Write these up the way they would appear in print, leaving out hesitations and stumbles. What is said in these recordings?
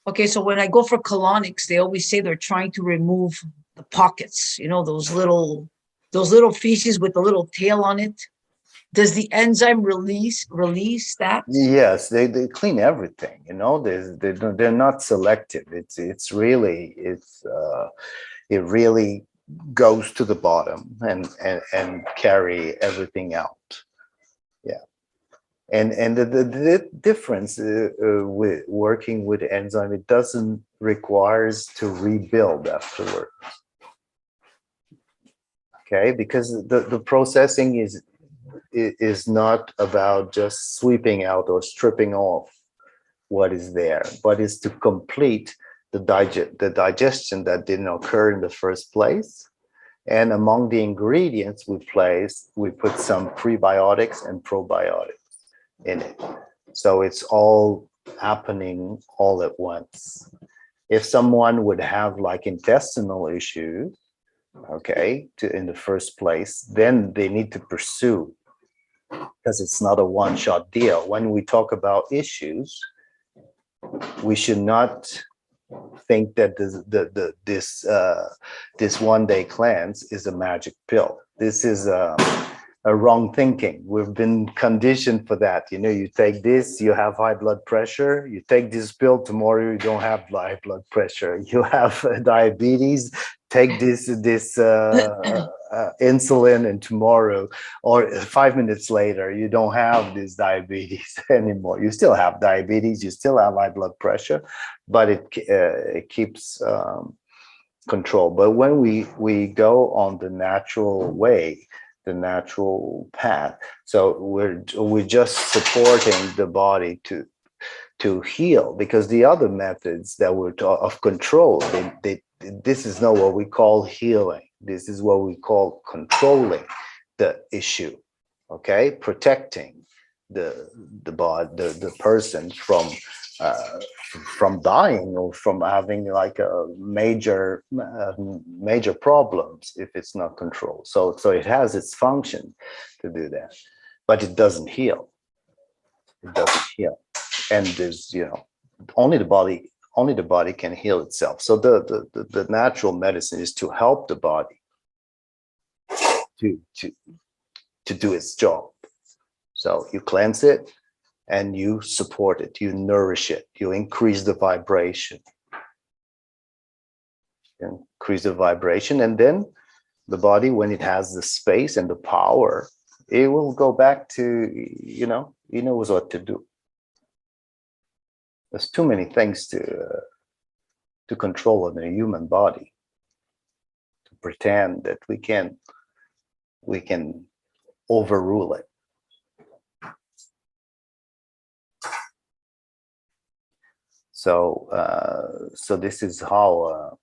Okay, so when I go for colonics, they always say they're trying to remove the pockets, those little feces with the little tail on it. Does the enzyme release that? Yes, they clean everything, they're not selective. It really goes to the bottom and carry everything out. Yeah. And the difference with working with enzyme, it doesn't requires to rebuild afterward. Okay, because the processing is not about just sweeping out or stripping off what is there, but is to complete the digestion that didn't occur in the first place. And among the ingredients we put some prebiotics and probiotics in it. So it's all happening all at once. If someone would have like intestinal issues, okay, in the first place, then they need to pursue, because it's not a one-shot deal. When we talk about issues, we should not think that this one-day cleanse is a magic pill. This is a wrong thinking. We've been conditioned for that. You take this, you have high blood pressure. You take this pill, tomorrow you don't have high blood pressure. You have diabetes. Take this insulin, and tomorrow or 5 minutes later, you don't have this diabetes anymore. You still have diabetes. You still have high blood pressure, but it keeps control. But when we go on the natural way, the natural path, so we're just supporting the body to heal, because the other methods that we're of control, this is not what we call healing. This is what we call controlling the issue. Okay, protecting the body, the person from dying or from having like a major problems if it's not controlled. So it has its function to do that, but it doesn't heal. It doesn't heal, and there's only the body can heal itself. So the natural medicine is to help the body to do its job. So you cleanse it, and you support it, you nourish it, you increase the vibration. And then the body, when it has the space and the power, it will go back to, it knows what to do. There's too many things to control in a human body, to pretend that we can overrule it. So this is how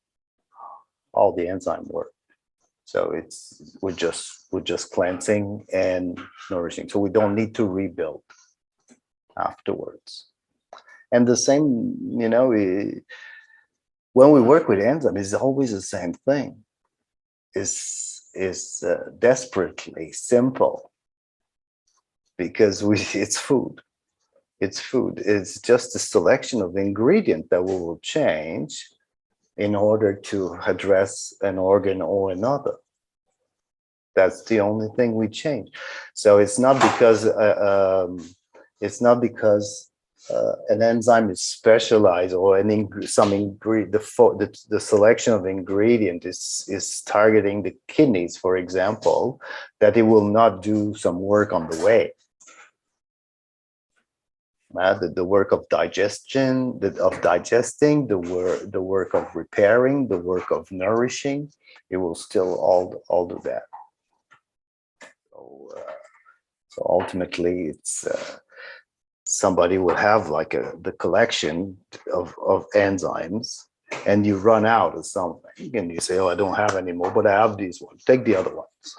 all the enzyme work. So we're just cleansing and nourishing. So we don't need to rebuild afterwards. And the same, when we work with enzyme, it's always the same thing. It's desperately simple, because it's food. It's food. It's just a selection of ingredients that we will change in order to address an organ or another. That's the only thing we change. So it's not because an enzyme is specialized, or the selection of ingredient is targeting the kidneys, for example, that it will not do some work on the way. The work of digestion, of digesting, the work of repairing, the work of nourishing, it will still all do that. So ultimately, it's somebody will have like the collection of enzymes, and you run out of something, and you say, "Oh, I don't have any more, but I have these ones. Take the other ones."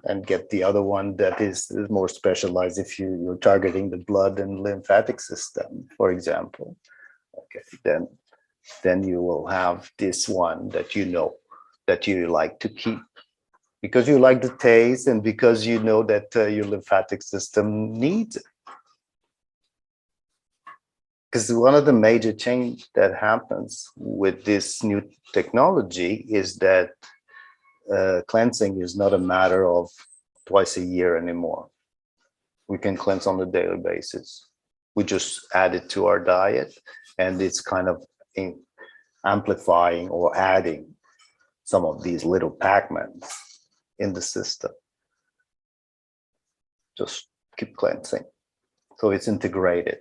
And get the other one that is more specialized if you're targeting the blood and lymphatic system, for example. Okay, then you will have this one that that you like to keep, because you like the taste, and because that your lymphatic system needs it. because one of the major change that happens with this new technology is that cleansing is not a matter of twice a year anymore. We can cleanse on a daily basis. We just add it to our diet, and it's kind of amplifying or adding some of these little Pac-Mans in the system. Just keep cleansing. So it's integrated.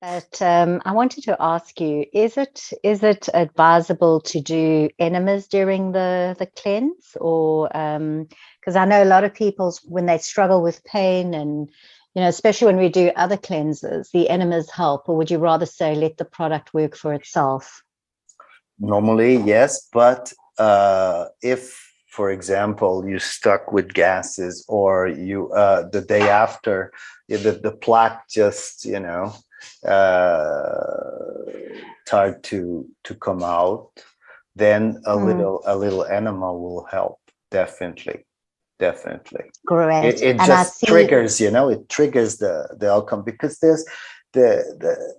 But I wanted to ask you, is it advisable to do enemas during the cleanse, or because I know a lot of people, when they struggle with pain, and especially when we do other cleanses, the enemas help, or would you rather say let the product work for itself? Normally, yes, but if, for example, you stuck with gases, or you the day after the plaque just start to come out, then a little enema will help. Definitely. Great. It And just triggers, it triggers the outcome, because there's the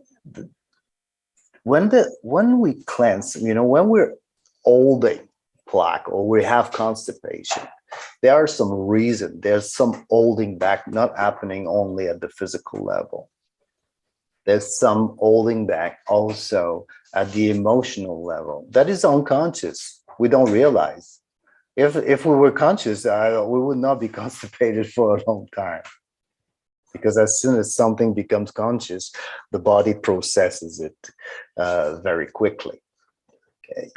when we cleanse, when we're holding plaque or we have constipation, there are some reason, there's some holding back not happening only at the physical level. There's some holding back also at the emotional level that is unconscious. We don't realize. If we were conscious, we would not be constipated for a long time. Because as soon as something becomes conscious, the body processes it very quickly. Okay,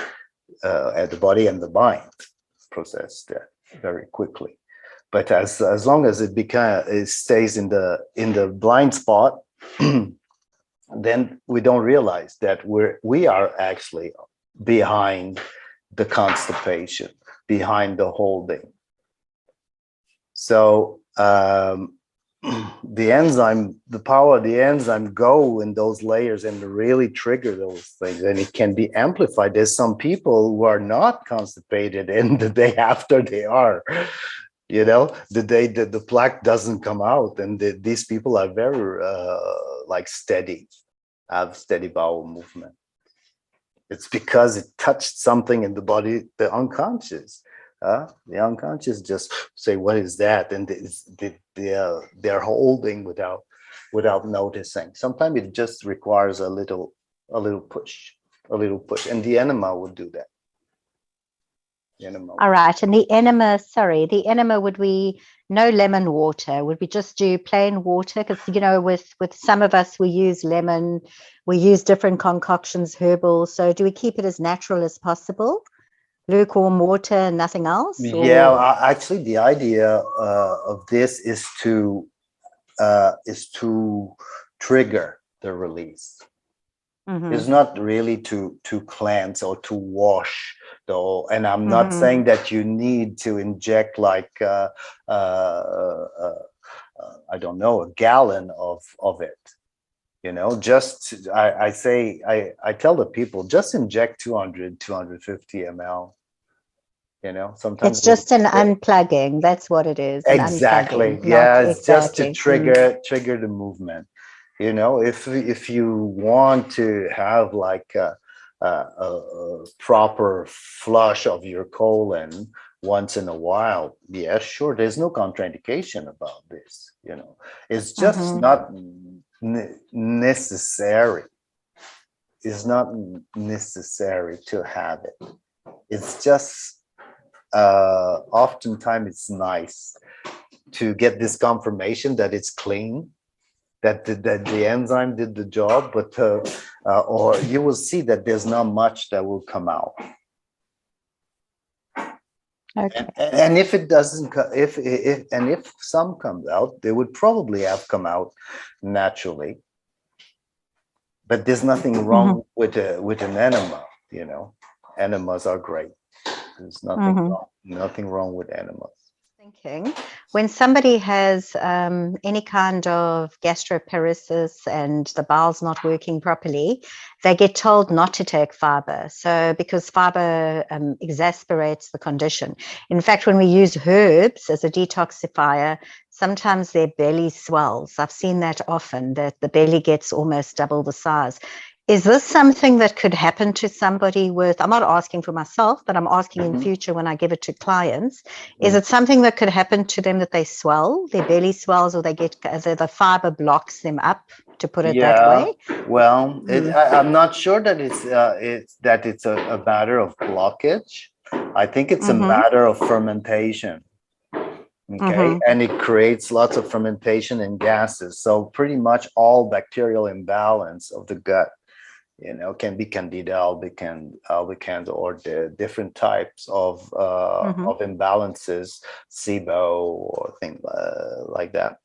and the body and the mind process that very quickly. But as long as it stays in the blind spot, then we don't realize that we are actually behind the constipation, behind the holding. So the power of the enzyme go in those layers and really trigger those things, and it can be amplified. There's some people who are not constipated, and the day after they are, the day that the plaque doesn't come out, and these people are very have steady bowel movement. It's because it touched something in the body, the unconscious. The unconscious just say, "What is that?" And they're holding without noticing. Sometimes it just requires a little push, and the enema would do that. All right, and the enema, would we no lemon water? Would we just do plain water? Because with some of us, we use lemon, we use different concoctions, herbal. So do we keep it as natural as possible? Lukewarm water and nothing else? Or? Yeah, actually, the idea of this is to trigger the release. Mm-hmm. It's not really to cleanse or to wash, though. And I'm not saying that you need to inject like I don't know, a gallon of it. Just I tell the people, just inject 250 ml. Sometimes it's just an unplugging. That's what it is. Exactly. Yeah, it's just to trigger the movement. If you want to have like a proper flush of your colon once in a while, yeah, sure, there's no contraindication about this. It's just not necessary. It's not necessary to have it. It's just oftentimes it's nice to get this confirmation that it's clean, that the enzyme did the job, but or you will see that there's not much that will come out. Okay. And if it doesn't, if some comes out, they would probably have come out naturally. But there's nothing wrong with an enema. Enemas are great. There's nothing wrong with enemas. thinking, when somebody has any kind of gastroparesis and the bowel's not working properly, they get told not to take fiber. So because fiber exasperates the condition. In fact, when we use herbs as a detoxifier, sometimes their belly swells. I've seen that often, that the belly gets almost double the size. Is this something that could happen to somebody with, I'm not asking for myself, but I'm asking in future when I give it to clients, is it something that could happen to them that they swell, their belly swells, or they get, the fiber blocks them up, to put it that way? Well, I'm not sure that it's a matter of blockage. I think it's a matter of fermentation. Okay, and it creates lots of fermentation and gases. So pretty much all bacterial imbalance of the gut, can be candida, albicans, or the different types of imbalances, SIBO or things like that.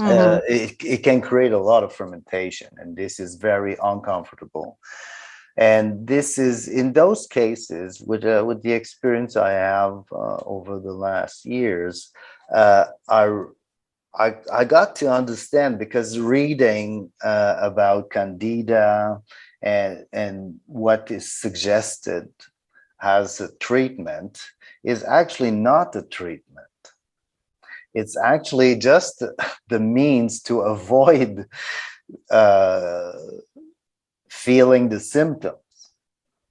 It can create a lot of fermentation, and this is very uncomfortable. And this is, in those cases, with the experience I have over the last years, I got to understand, because reading about candida and what is suggested as a treatment is actually not a treatment. It's actually just the means to avoid feeling the symptoms.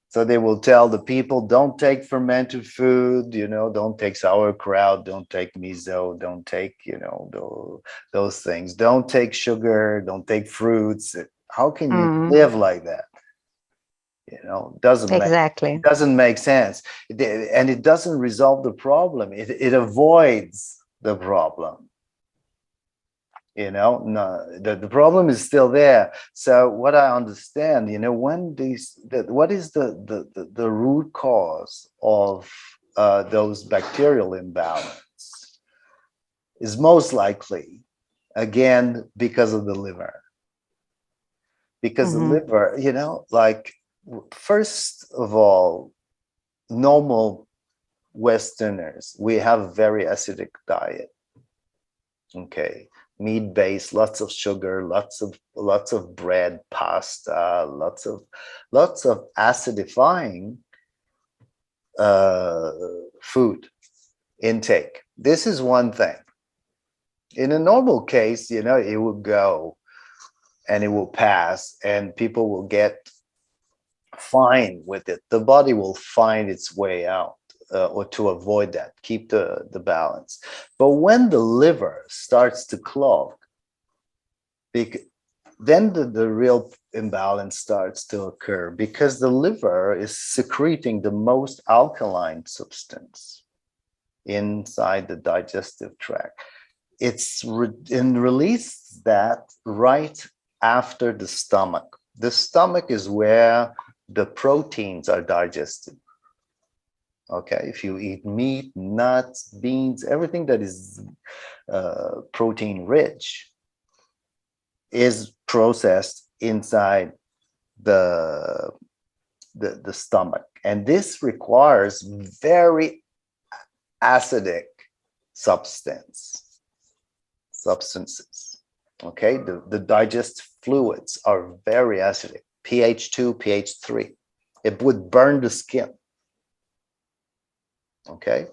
So they will tell the people, don't take fermented food, don't take sauerkraut, don't take miso, don't take, those things. Don't take sugar, don't take fruits. How can you live like that? Doesn't make sense. And it doesn't resolve the problem. It avoids the problem. No, the problem is still there. So what I understand, when what is the root cause of those bacterial imbalance is most likely, again, because of the liver. Because the liver, like, first of all, normal Westerners, we have a very acidic diet. Okay. Meat-based, lots of sugar, lots of bread, pasta, lots of acidifying food intake. This is one thing. In a normal case, it will go and it will pass, and people will get fine with it. The body will find its way out. Or to avoid that, keep the balance. But when the liver starts to clog, then the real imbalance starts to occur, because the liver is secreting the most alkaline substance inside the digestive tract. It's release that right after the stomach. The stomach is where the proteins are digested. Okay, if you eat meat, nuts, beans, everything that is protein rich is processed inside the stomach, and this requires very acidic substances. Okay, the digestive fluids are very acidic, pH 2, pH 3. It would burn the skin. Okay,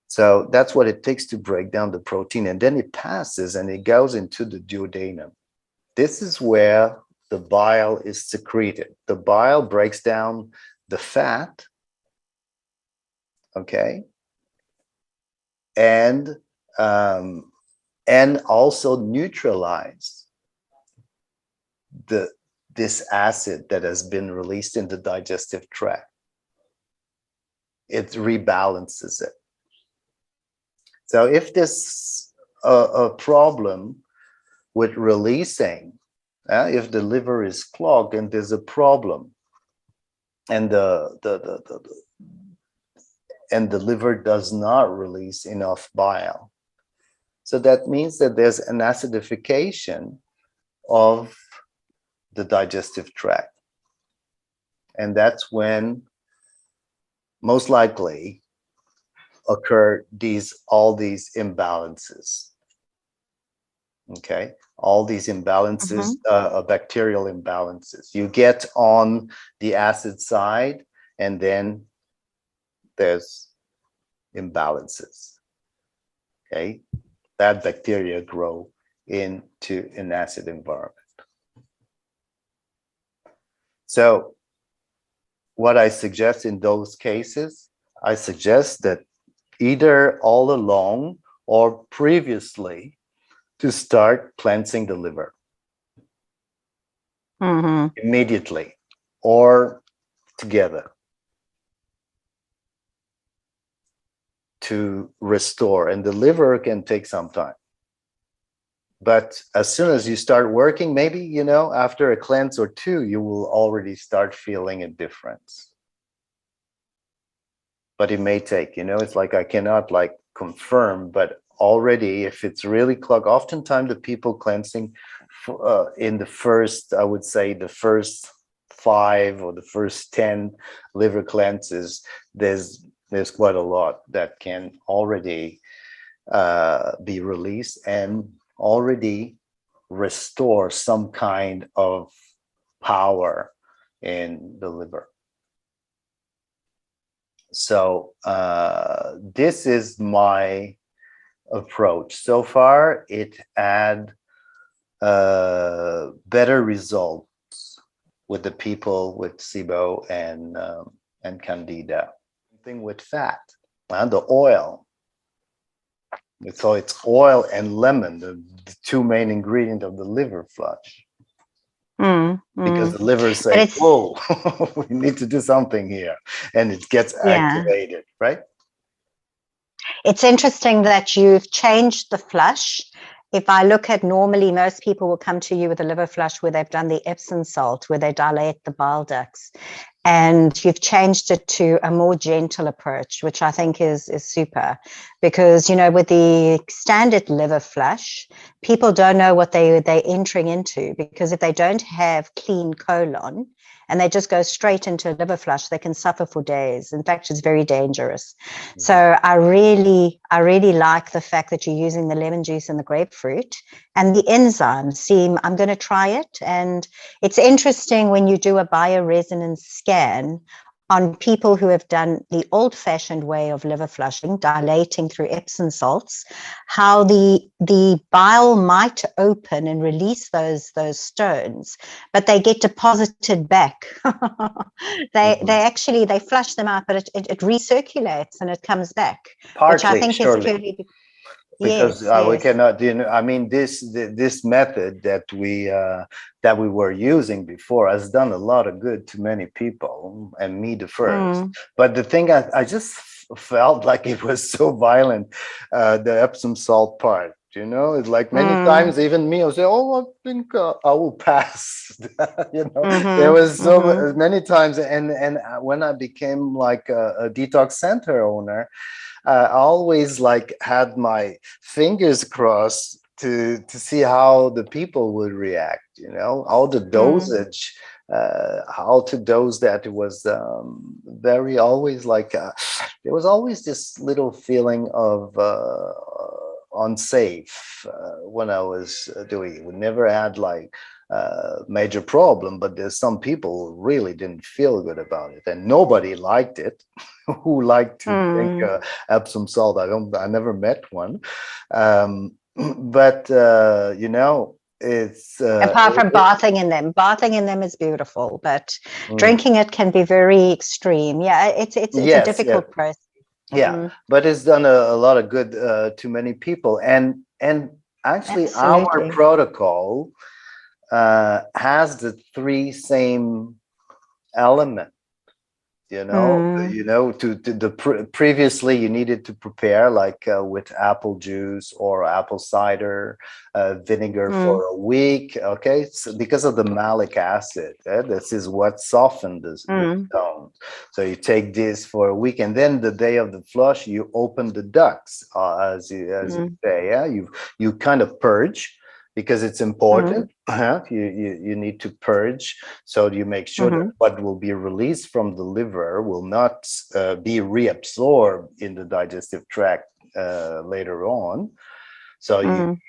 so that's what it takes to break down the protein, and then it passes and it goes into the duodenum. This is where the bile is secreted. The bile breaks down the fat, okay, and also neutralize this acid that has been released in the digestive tract. It rebalances it. So if there's a problem with releasing, if the liver is clogged and there's a problem, and the liver does not release enough bile, so that means that there's an acidification of the digestive tract, and that's when most likely occur all these imbalances. Okay, all these imbalances, bacterial imbalances. You get on the acid side, and then there's imbalances. Okay, that bacteria grow into an acid environment. So what I suggest in those cases, I suggest that either all along or previously to start cleansing the liver immediately or together to restore. And the liver can take some time. But as soon as you start working, maybe, you know, after a cleanse or two, you will already start feeling a difference. But it may take, you know, it's like I cannot like confirm, but already if it's really clogged, oftentimes the people cleansing in the first, I would say the first 5 or the first 10 liver cleanses, there's quite a lot that can already be released and already restore some kind of power in the liver. So this is my approach. So far, it had better results with the people with SIBO and Candida. Thing with fat and the oil. So it's oil and lemon, the two main ingredients of the liver flush. Because the liver says, whoa, we need to do something here. And it gets activated, right? It's interesting that you've changed the flush. If I look at normally, most people will come to you with a liver flush where they've done the Epsom salt, where they dilate the bile ducts. And you've changed it to a more gentle approach, which I think is super, because, you know, with the standard liver flush, people don't know what they're entering into, because if they don't have clean colon and they just go straight into a liver flush, they can suffer for days. In fact, it's very dangerous. So I really like the fact that you're using the lemon juice and the grapefruit and the enzymes. I'm going to try it. And it's interesting when you do a bioresonance scan on people who have done the old-fashioned way of liver flushing, dilating through Epsom salts, how the bile might open and release those stones, but they get deposited back. They flush them out, but it recirculates and it comes back. Partly, which I think surely. is purely Because yes. we cannot, you know, I mean, this method that we were using before has done a lot of good to many people, and me the first. But the thing I just felt like it was so violent, the Epsom salt part. You know, it's like many times, even me, I'll say, "Oh, I think I will pass." You know, there was so many times, and when I became like a detox center owner, I always like had my fingers crossed to see how the people would react, you know, how the dosage, how to dose that. It was very always like, there was always this little feeling of unsafe when I was doing it. We never had like major problem, but there's some people who really didn't feel good about it, and nobody liked it. Who liked to drink Epsom salt? I never met one. But you know, it's apart from bathing in them is beautiful, but drinking it can be very extreme. Yeah, it's a difficult process. But it's done a lot of good to many people, and actually our protocol has the 3 same elements. You know, to the previously you needed to prepare like with apple juice or apple cider vinegar for a week. Okay, so because of the malic acid, this is what softened the stone. So you take this for a week, and then the day of the flush, you open the ducts, as you say. Yeah, you kind of purge. because it's important. You need to purge, so you make sure that what will be released from the liver will not be reabsorbed in the digestive tract later on. So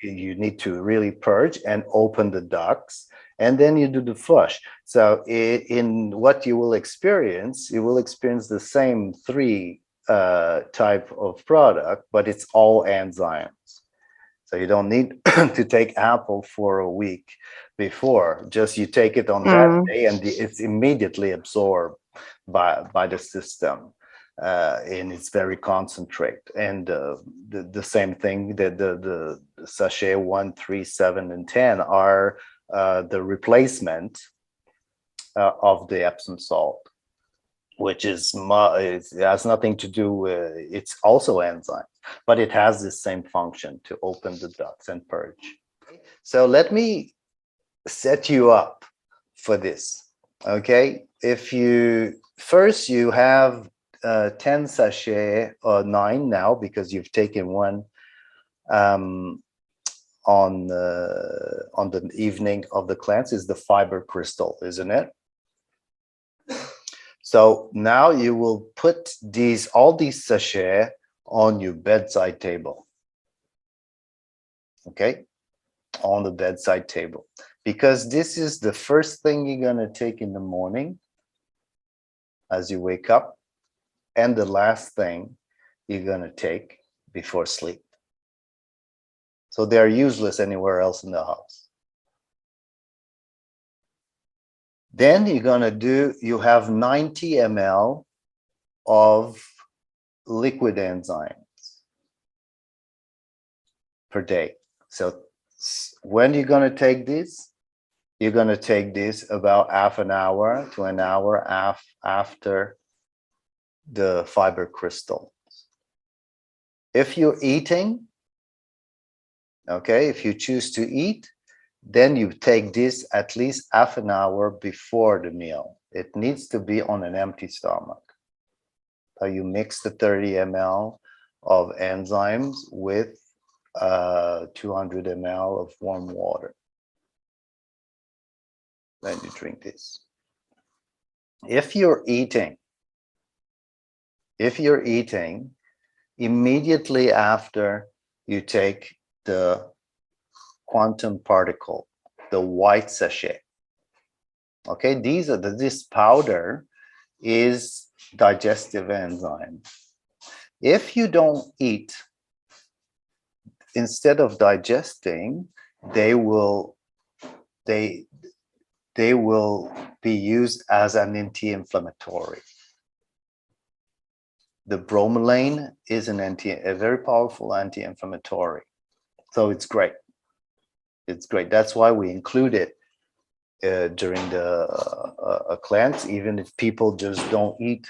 you need to really purge and open the ducts, and then you do the flush. So in what you will experience the same three type of product, but it's all enzymes. So you don't need to take apple for a week before. Just you take it on that day, and it's immediately absorbed by the system. And it's very concentrate. And the same thing, the sachet 1, 3, 7, and 10 are the replacement of the Epsom salt, which it has nothing to do with, it's also enzyme, but it has the same function to open the ducts and purge. So let me set you up for this. Okay, if you first you have 10 sachet or 9 now, because you've taken one on the evening of the cleanse, is the fiber crystal, isn't it? So now you will put all these sachets on your bedside table. Okay, on the bedside table, because this is the first thing you're gonna take in the morning as you wake up, and the last thing you're gonna take before sleep. So they're useless anywhere else in the house. Then you have 90 ml of liquid enzymes per day. So when you're gonna take this, you're gonna take this about half an hour to an hour after the fiber crystals. If you're eating, okay, if you choose to eat, then you take this at least half an hour before the meal. It needs to be on an empty stomach. So you mix the 30 ml of enzymes with 200 ml of warm water. Then you drink this. If you're eating, immediately after you take the quantum particle, the white sachet. Okay, this powder is digestive enzyme. If you don't eat, instead of digesting, they will be used as an anti-inflammatory. The bromelain is a very powerful anti-inflammatory. So it's great. It's great. That's why we include it during a cleanse. Even if people just don't eat,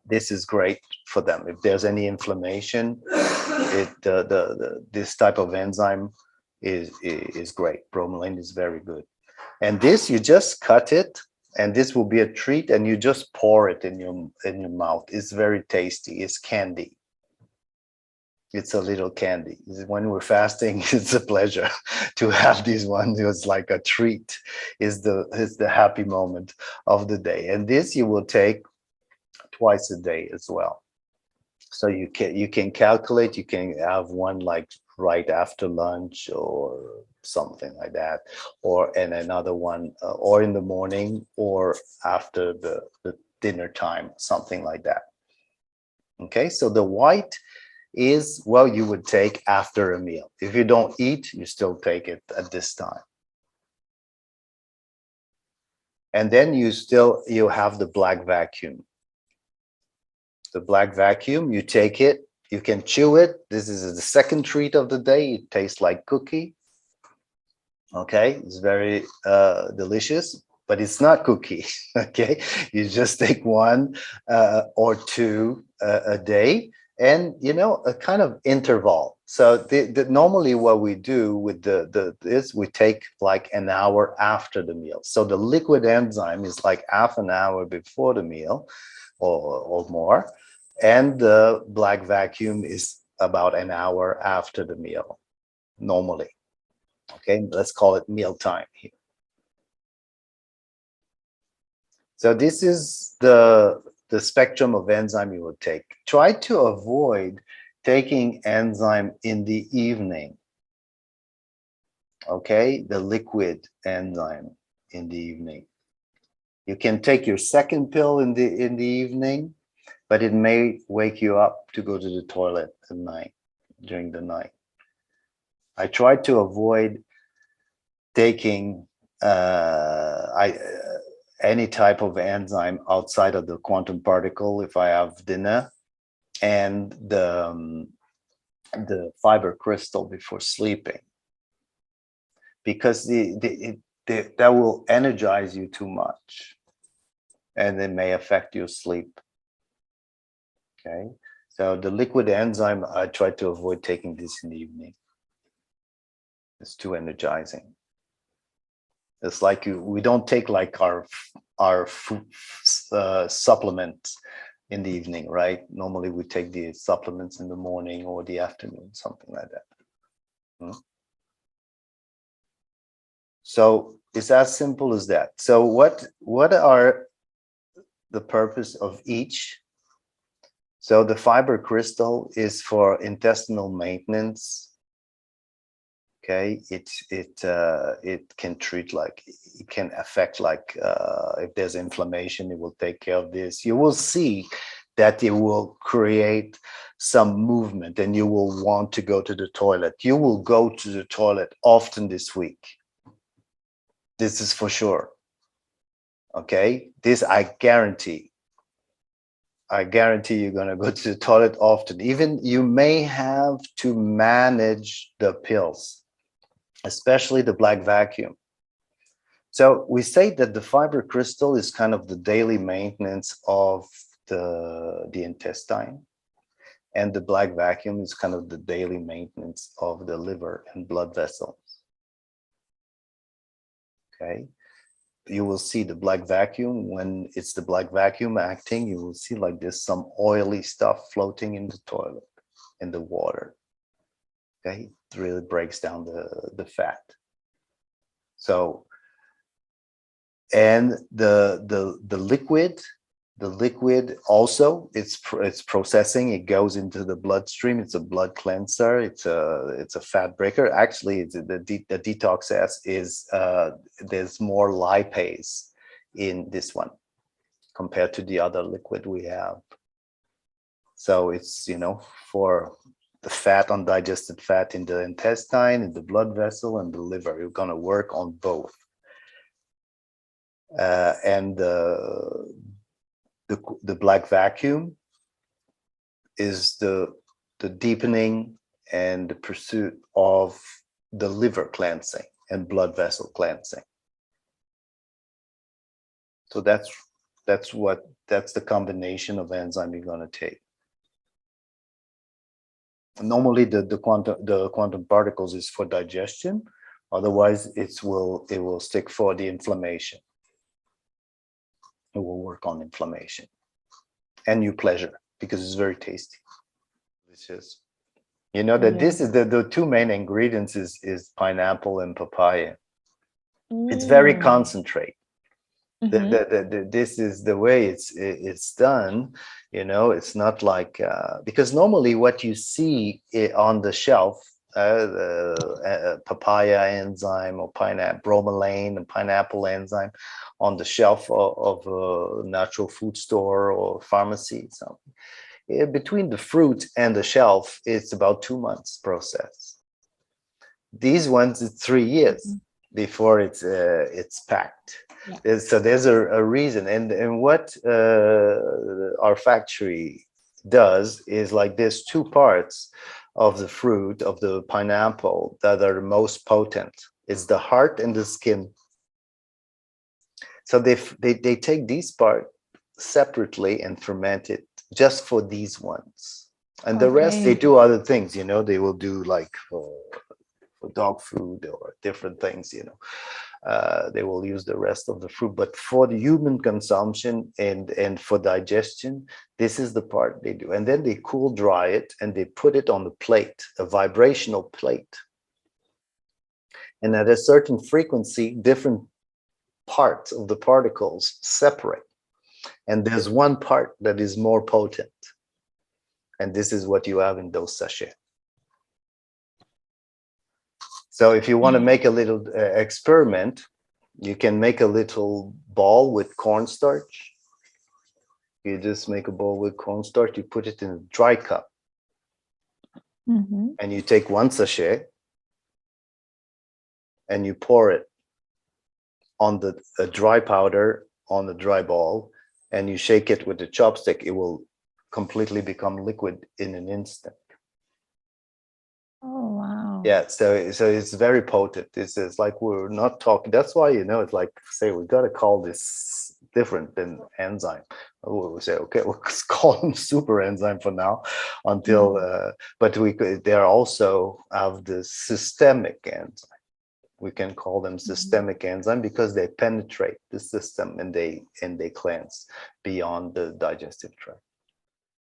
this is great for them. If there's any inflammation, this type of enzyme is great. Bromelain is very good. And this, you just cut it, and this will be a treat, and you just pour it in your mouth. It's very tasty. It's candy. It's a little candy. When we're fasting, it's a pleasure to have these ones. It's like a treat. It's the happy moment of the day. And this you will take twice a day as well. So you can calculate. You can have one like right after lunch or something like that, and another one or in the morning or after the dinner time, something like that. Okay, so the white is, well, you would take after a meal. If you don't eat, you still take it at this time. And then you have the black vacuum. The black vacuum, you take it, you can chew it. This is the second treat of the day. It tastes like cookie. Okay, it's very delicious, but it's not cookie. Okay, you just take one or two a day, and a kind of interval. So normally what we do with this, we take like an hour after the meal. So the liquid enzyme is like half an hour before the meal or more, and the black vacuum is about an hour after the meal normally. Okay, let's call it mealtime here. So this is the spectrum of enzyme you would take. Try to avoid taking enzyme in the evening. Okay, the liquid enzyme in the evening. You can take your second pill in the evening, but it may wake you up to go to the toilet at night, during the night. I try to avoid taking any type of enzyme outside of the quantum particle if I have dinner, and the fiber crystal before sleeping, because that will energize you too much, and it may affect your sleep. Okay, so the liquid enzyme, I try to avoid taking this in the evening. It's too energizing. It's like we don't take like our food supplements in the evening, right? Normally we take the supplements in the morning or the afternoon, something like that. So it's as simple as that. So what are the purpose of each? So the fiber crystal is for intestinal maintenance. Okay, it can treat, like, it can affect, like, if there's inflammation, it will take care of this. You will see that it will create some movement and you will want to go to the toilet. You will go to the toilet often this week. This is for sure. Okay, this I guarantee. I guarantee you're going to go to the toilet often. Even you may have to manage the pills, especially the black vacuum. So we say that the fiber crystal is kind of the daily maintenance of the intestine, and the black vacuum is kind of the daily maintenance of the liver and blood vessels. Okay, you will see the black vacuum, when it's the black vacuum acting, you will see like there's some oily stuff floating in the toilet, in the water. Okay, it really breaks down the fat. So, and the liquid also, it's processing, it goes into the bloodstream, it's a blood cleanser, it's a fat breaker. Actually, the detox S is there's more lipase in this one compared to the other liquid we have. So it's, for the fat, undigested fat in the intestine, in the blood vessel, and the liver. You're going to work on both. And the black vacuum is the deepening and the pursuit of the liver cleansing and blood vessel cleansing. So that's the combination of enzyme you're going to take. Normally the quantum particles is for digestion, otherwise it will stick for the inflammation. It will work on inflammation and your pleasure, because it's very tasty. Delicious. You know that this is the two main ingredients is pineapple and papaya. It's very concentrate. This is the way it's done. It's not like because normally what you see on the shelf, the papaya enzyme or pineapple bromelain and pineapple enzyme on the shelf of a natural food store or pharmacy, something. Between the fruit and the shelf, it's about 2 months process. These ones, it's 3 years before it's packed. Yeah. So there's a reason, and what our factory does is, like, there's 2 parts of the fruit, of the pineapple, that are the most potent. It's the heart and the skin. So they take these part separately and ferment it just for these ones, and the rest they do other things. They will do, like, for dog food or different things. They will use the rest of the fruit, but for the human consumption and for digestion, this is the part they do. And then they cool dry it and they put it on the plate, a vibrational plate. And at a certain frequency, different parts of the particles separate. And there's one part that is more potent. And this is what you have in those sachets. So if you want to make a little experiment, you can make a little ball with cornstarch. You just make a ball with cornstarch, you put it in a dry cup. And you take one sachet and you pour it on the dry powder on the dry ball, and you shake it with a chopstick. It will completely become liquid in an instant. Oh, wow. Yeah, so it's very potent. This is like, we're not talking. That's why, you know, it's like, say, we got to call this different than enzyme. We say, okay, we'll call them super enzyme for now, until. But we could. They also have the systemic enzyme. We can call them systemic enzyme because they penetrate the system and they cleanse beyond the digestive tract.